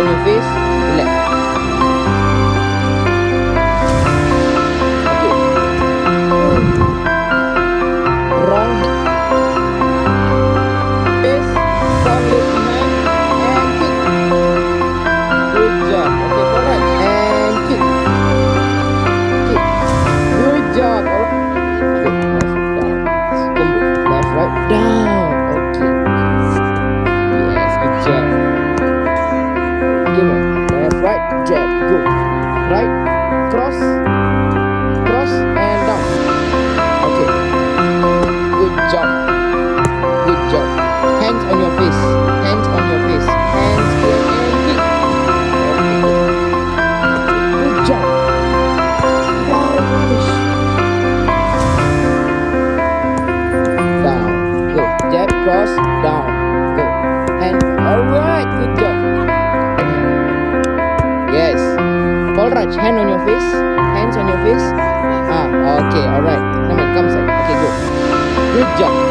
on your face, relax. Okay. Wrong face, wrong leg behind, and kick. Good job. Okay, alright, and kick. Kick. Good job. Alright. Good. Left, down. Combo. Left, right, down. Okay. Yes, good job. Game on. Left, right, jab. Go. Right, cross, cross, and down. Okay. Good job. Good job. Hands on your face. Hands on your face. Hands clear and kick. Okay, good. Good job. Nice. Down. Go. Jab, cross, down. Go. And alright, good job. Yes. Alright, hand on your face. Hands on your face. Okay, alright. Come on, come side. Okay, go. Good job.